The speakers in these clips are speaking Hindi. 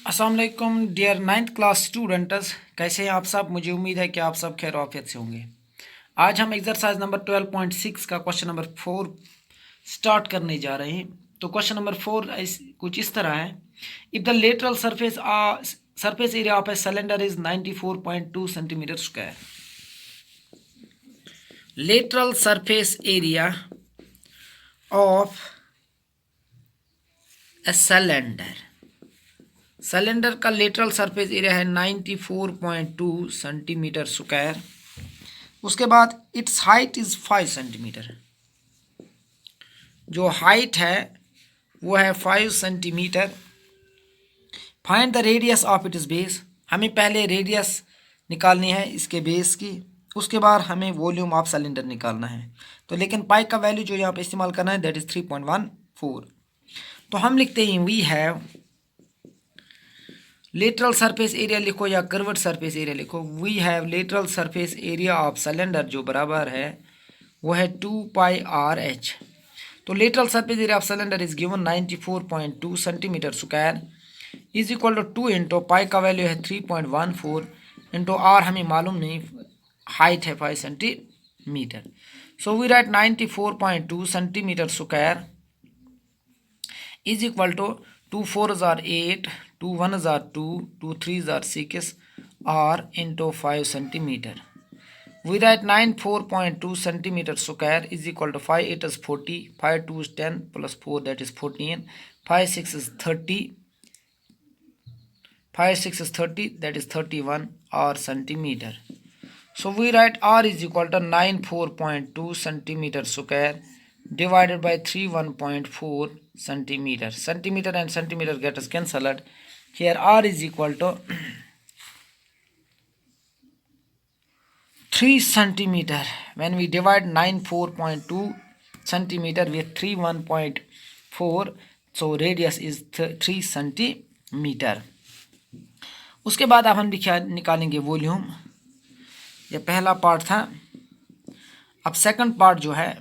अस्सलाम वालेकुम डियर 9th क्लास स्टूडेंट्स, कैसे हैं आप सब। मुझे उम्मीद है कि आप सब खैर आफियत से होंगे। आज हम एक्सरसाइज नंबर 12.6 का क्वेश्चन नंबर 4 स्टार्ट करने जा रहे हैं। तो क्वेश्चन नंबर 4 कुछ इस तरह है। If the lateral surface area of a cylinder is 94.2 centimetre square. Lateral surface area of a cylinder का लेटरल सरफेस एरिया है 94.2 सेंटीमीटर स्क्वायर। उसके बाद इट्स हाइट इज 5 सेंटीमीटर। जो हाइट है वो है 5 centimetre. Find the radius of its base. हमें पहले रेडियस निकालनी है इसके बेस की, उसके बाद हमें वॉल्यूम ऑफ सिलेंडर निकालना है। तो लेकिन पाई का वैल्यू जो यहाँ पे इस्तेमाल करना है दैट इज 3.14। तो हम लिखते हैं we have lateral surface area लिखो या कर्व्ड सरफेस एरिया लिखो। We have lateral surface area of cylinder जो बराबर है वो है 2πr/h। तो lateral surface area of cylinder is given 94.2 centimetre square is equal to 2 into pi का वैल्यू है 3.14 इंटू आर हमें मालूम नहीं, हाइट है 5 centimetre. So we write 94.2 centimetre square is equal to 2 4s are 8, 2 1s are 2, 2 3s are 6 r into 5 centimeter. We write 94.2 centimeter square is equal to 5 8 is 40, 5 2 is 10 plus 4 that is 14, 5 6 is 30, 5 6 is 30 that is 31 r centimeter. So we write r is equal to 94.2 centimeter square divided by 31.4 centimeter. Centimeter and centimeter get us cancelled. Here r is equal to 3 centimeter. When we divide 94.2 centimeter with 31.4, so radius is 3 centimeter. उसके बाद अब हम निकालेंगे वॉल्यूम। ये पहला पार्ट था। अब सेकंड पार्ट जो है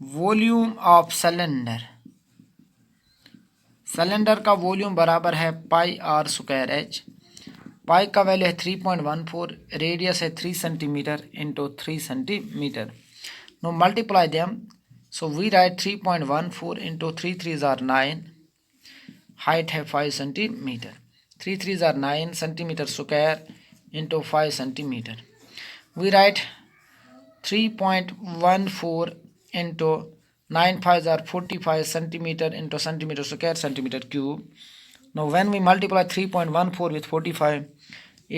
वॉल्यूम ऑफ सिलेंडर। सिलेंडर का वॉल्यूम बराबर है πr²h। पाई का वैल्यू है 3.14, रेडियस है 3 centimetre into 3 centimetre. No multiply them. So we write 3.14 into 3 3s are 9, height है 5 centimetre. 3 3s are 9 centimetre square into 5 centimetre. We write 3.14 into 9 5s are 45 centimeter into centimeter square centimeter cube. Now when we multiply 3.14 with 45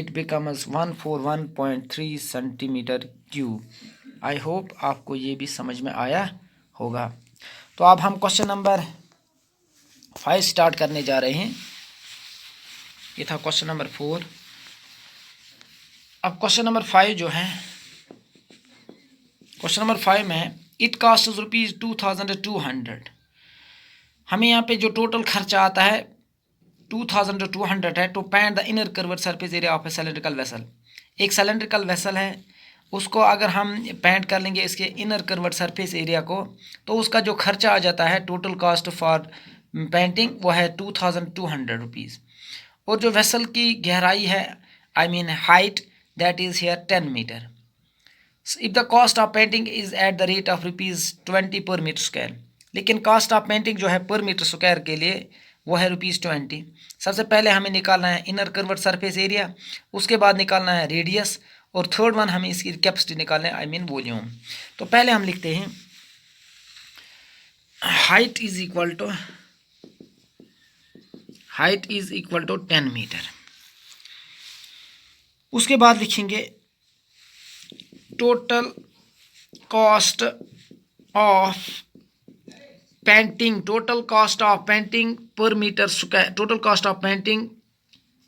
it becomes 141.3 centimeter cube. I hope आपको ये भी समझ में आया होगा। तो अब हम क्वेश्चन नंबर 5 स्टार्ट करने जा रहे हैं। ये था क्वेश्चन नंबर 4। अब क्वेश्चन नंबर 5 जो है, क्वेश्चन नंबर 5 में इट कास्ट ₹2200। हमें यहाँ पे जो टोटल खर्चा आता है 2200 है। To paint the inner curved surface area of a cylindrical vessel. एक सिलेंड्रिकल वेसल है, उसको अगर हम पैंट कर लेंगे इसके इनर कर्व्ड सरफेस एरिया को, तो उसका जो खर्चा आ जाता है टोटल कॉस्ट फॉर पेंटिंग वो है ₹2200। और जो वेसल की गहराई है I mean height that is here 10 metre. If the cost of painting is at the rate of ₹20 per metre square. लेकिन कॉस्ट ऑफ पेंटिंग जो है पर मीटर स्क्वायर के लिए वो है ₹20। सबसे पहले हमें निकालना है इनर कर्व्ड सरफेस एरिया, उसके बाद निकालना है रेडियस, और थर्ड वन हमें इसकी कैपेसिटी निकालना है आई मीन वॉल्यूम। तो पहले हम लिखते हैं height is equal to 10 metre. उसके बाद लिखेंगे total cost of painting per metre square. Total cost of painting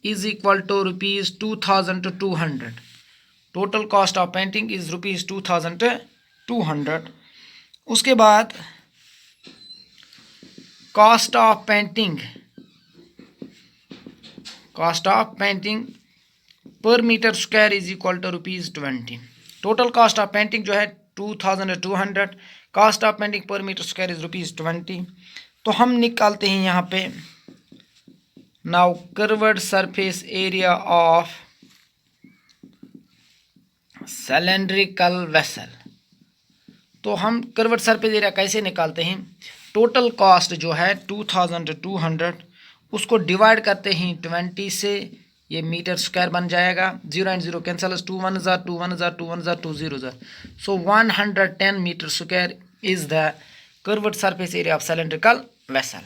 is equal to ₹2200। Total cost of painting is ₹2200। उसके बाद cost of painting per metre square is equal to ₹20। Total cost of painting जो है 2200, cost of painting per metre square is ₹20। तो हम निकालते हैं यहाँ पे now curved surface area of cylindrical vessel. तो हम कर्व्ड सरफेस एरिया कैसे निकालते हैं? टोटल कॉस्ट जो है 2200 उसको डिवाइड करते हैं 20 से, ये मीटर स्क्वायर बन जाएगा। 0 एंड 0 कैंसल, 2 1 जार 2 1 जार 2 1 जार 2 0 जार। So 110 metre square is the curved surface area of cylindrical vessel.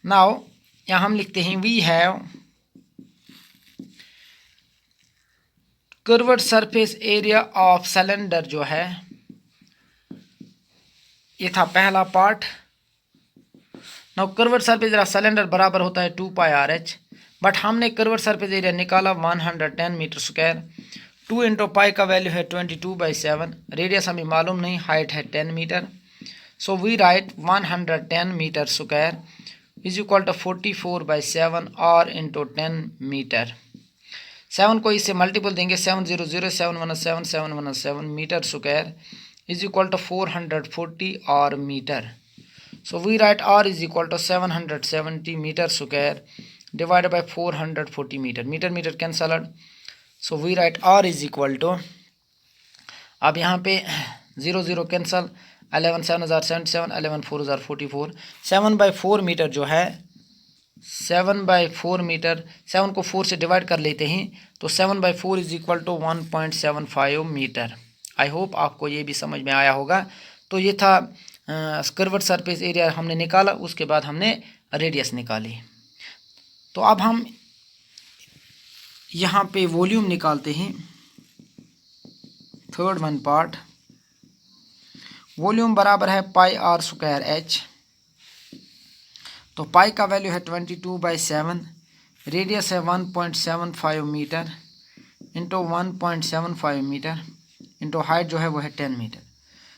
Now यहाँ हम लिखते हैं we have curved surface area of cylinder जो है, ये था पहला part. Now curved surface area cylinder बराबर होता है 2 पाई आर एच, बट हमने कर्व्ड सरफेस एरिया निकाला 110 मीटर स्क्वायर। 2 इंटू पाई का वैल्यू है 22/7, रेडियस हमें मालूम नहीं, हाइट है 10 metre. So we write 110 metre square is equal to 44/7 और इंटू 10 मीटर। 7 को इससे मल्टीपल देंगे, 7 0 0 7 1 7 7 1 7 metre square is equal to 440 और metre. So we write r is equal to 770 metre square divided by 440 metre. Metre metre cancelled, so we write r is equal to, अब यहाँ पे 0 0 कैंसल, 11 7 हज़ार 77, 11 4 हज़ार 44। 7/4 मीटर जो है, 7/4 मीटर, 7 को 4 से डिवाइड कर लेते हैं तो 7/4 is equal to 1.75 metre. I hope आपको ये भी समझ में आया होगा। तो ये था कर्व्ड सरफेस एरिया हमने निकाला, उसके बाद हमने रेडियस निकाली। तो अब हम यहाँ पे वॉल्यूम निकालते हैं, थर्ड वन पार्ट। वॉल्यूम बराबर है पाई आर स्क्वायर एच। तो पाई का वैल्यू है 22/7, रेडियस है 1.75 metre into 1.75 metre into height जो है वो है 10 मीटर।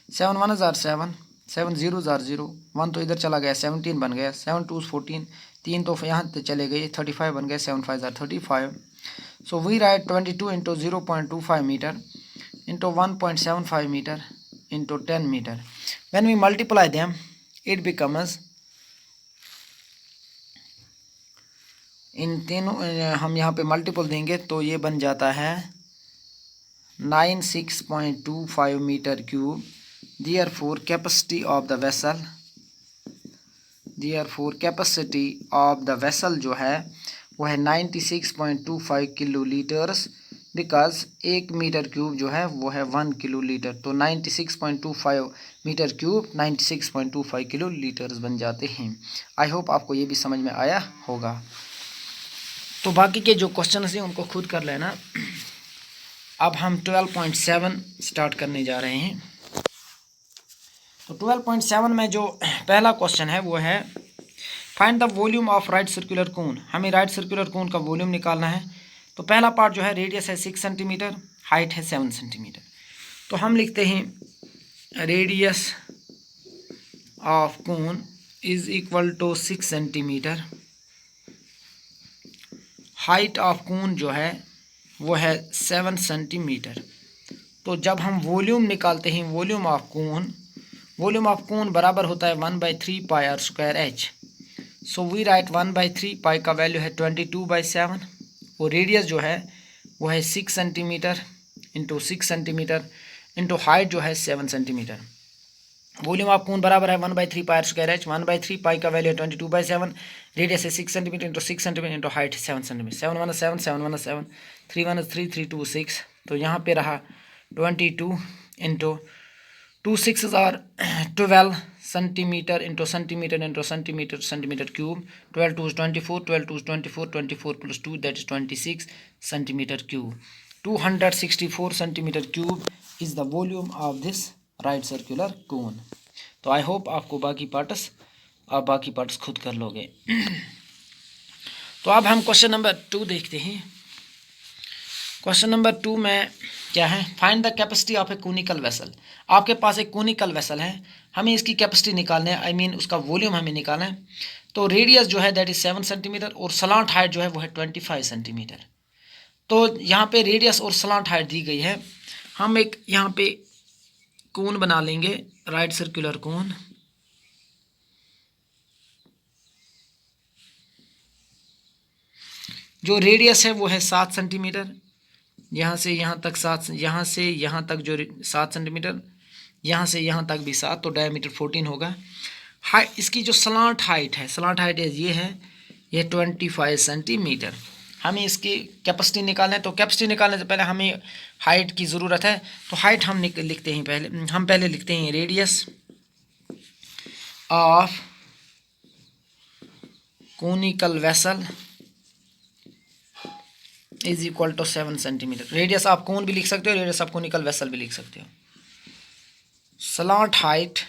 7 1 हज़ार 7, 7 0 हज़ार 0, 1 तो इधर चला गया, 17 बन गया, 7 2 14, 3 तो यहाँ से चले गए, 35 बन गए, 7 5 हज़ार 35। So we write 22 into 0.25 metre into 1.75 metre into 10 metre. When we multiply them it becomes, इन तीनों हम यहाँ पे मल्टीपल देंगे तो ये बन जाता है 96.25 metre cube. Therefore capacity of the vessel, therefore capacity of the vessel जो है वो है 96.25 kilolitres, because 1 metre cube जो है वो है 1 किलो लीटर। तो 96.25 मीटर क्यूब 96.25 किलो लीटर्स बन जाते हैं। आई होप आपको ये भी समझ में आया होगा। तो बाकी के जो क्वेश्चन हैं उनको खुद कर लेना। अब हम 12.7 स्टार्ट करने जा रहे हैं। तो 12.7 में जो पहला क्वेश्चन है वो है find the volume of right circular cone. हमें राइट सर्कुलर कोन का वॉल्यूम निकालना है। तो पहला पार्ट जो है, रेडियस है 6 सेंटीमीटर, हाइट है 7 सेंटीमीटर। तो हम लिखते हैं radius of cone is equal to 6 centimetre, height of cone जो है वो है 7 सेंटीमीटर। तो जब हम वॉल्यूम निकालते हैं, वॉल्यूम ऑफ कोन बराबर होता है 1/3 pi r square h. So we write 1/3 pi का वैल्यू है 22/7 और रेडियस जो है वो है 6 centimetre into 6 centimetre into height जो है 7 सेंटीमीटर। वॉल्यूम ऑफ कोन बराबर है 1/3 pi r square H. 1/3 pi का वैल्यू है 22/7, रेडियस है 6 centimetre into 6 centimetre into height 7 centimetre. 7 1 7 7 1 7, 3 1 3 3 2 6। तो यहाँ पे रहा 22 इंटू 2 6 हज़ार 12 centimetre into centimetre into centimetre centimetre cube. 12 2 24, 12 2 24, 24 plus 2 that is 26 centimetre cube. 264 centimetre cube is the volume of this right circular cone. तो आई होप आपको बाकी पार्ट्स खुद कर लोगे। तो अब हम क्वेश्चन नंबर 2 देखते हैं। क्वेश्चन नंबर 2 में क्या है, find the capacity of A conical vessel. आपके पास एक कोनिकल वेसल है, हमें इसकी कैपेसिटी निकालना है, आई मीन उसका वॉल्यूम हमें निकालना है। तो रेडियस जो है दैट इज 7 सेंटीमीटर और सलांट हाइट जो है वो है 25 सेंटीमीटर। तो यहाँ पे रेडियस और सलांट हाइट दी गई है। हम एक यहाँ पे कोन बना लेंगे, राइट सर्कुलर कोन। जो रेडियस है वो है 7 सेंटीमीटर, यहाँ से यहाँ तक 7, यहाँ से यहाँ तक जो 7 सेंटीमीटर, यहाँ से यहाँ तक भी 7, तो डायमीटर 14 होगा। हाइट, इसकी जो स्लांट हाइट है, स्लांट हाइट ये है, ये 25 सेंटीमीटर। हमें इसकी कैपेसिटी निकालना है, तो कैपेसिटी निकालने से पहले हमें हाइट की ज़रूरत है। तो हाइट हम लिखते हैं पहले लिखते हैं radius of conical vessel is equal to 7 centimetre. Radius आप कोन भी लिख सकते हो, रेडियस ऑफ कोनिकल वेसल भी लिख सकते हो। स्लांट हाइट,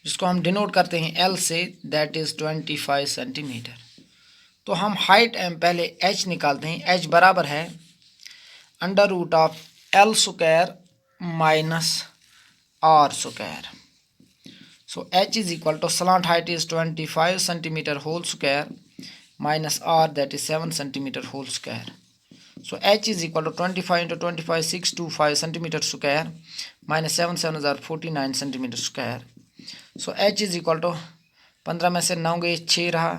जिसको हम डिनोट करते हैं एल से, दैट इज 25 सेंटीमीटर। तो हम हाइट पहले एच निकालते हैं। एच बराबर है under root of l square minus r square. So h is equal to slant height is 25 centimetre whole square minus r, that is 7 centimeter whole square. So h is equal to 25 into 25, 625 centimeter square minus 7, 7 are 49 centimeter square. So h is equal to 15 में से 9 गए 6 रहा,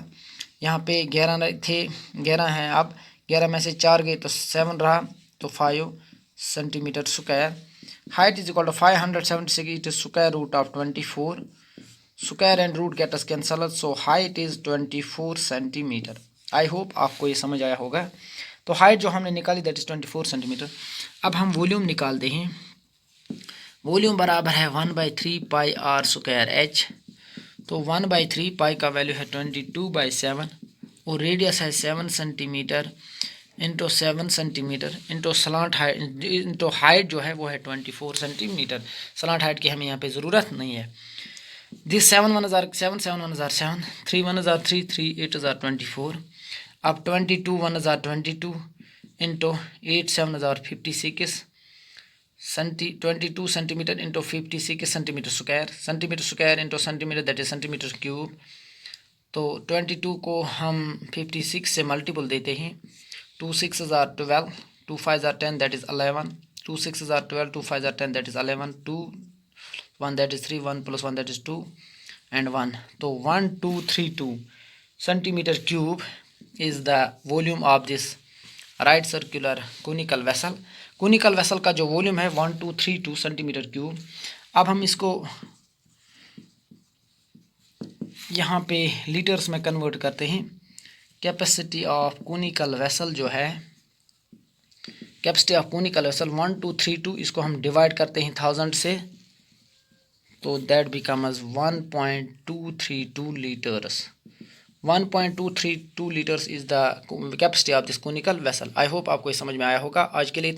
यहाँ पे 11 थे, 11 हैं, अब 11 में से 4 गए तो 7 रहा, तो 5 centimetre square. Height is equal to 576, it is square root of 24, square and root get us cancel, so height is 24 centimetre. I hope आपको ये समझ आया होगा। तो हाइट जो हमने निकाली दैट इज 24 सेंटीमीटर। अब हम वॉल्यूम निकालते हैं। वॉल्यूम बराबर है 1/3 पाई आर स्क्वायर एच। तो 1/3 पाई का वैल्यू है 22/7 और रेडियस है 7 centimetre into 7 centimetre into slant height into height जो है वो है 24 सेंटीमीटर। स्लांट हाइट की हमें यहाँ पे ज़रूरत नहीं है। This 7 1 are 7, 7 1 are 7, 3 1 are 3, 3 8 are 24. Up 22 1 are 22 into 8 7 are 56. 22 centimeter into 56 centimeter square into centimeter, that is centimeter cube. तो 22 को हम 56 से मल्टीपल देते हैं। 2 6 are 12, 2 5 are 10, that is 11. 2 6 are 12, 2 5 are 10, that is 11. 2 1 that is 3, 1 plus 1 that is 2 and 1. तो 1232 centimeter cube is the volume of this right circular conical vessel. conical vessel का जो वॉल्यूम है 1232 सेंटीमीटर क्यूब। अब हम इसको यहाँ पे लीटर्स में कन्वर्ट करते हैं। कैपेसिटी ऑफ कोनिकल वेसल जो है, कैपेसिटी ऑफ कोनिकल वेसल 1232, इसको हम डिवाइड करते हैं 1000 से, तो that becomes 1.232 liters. 1.232 liters is the capacity of this conical vessel. I hope आपको ये समझ में आया होगा। आज के लिए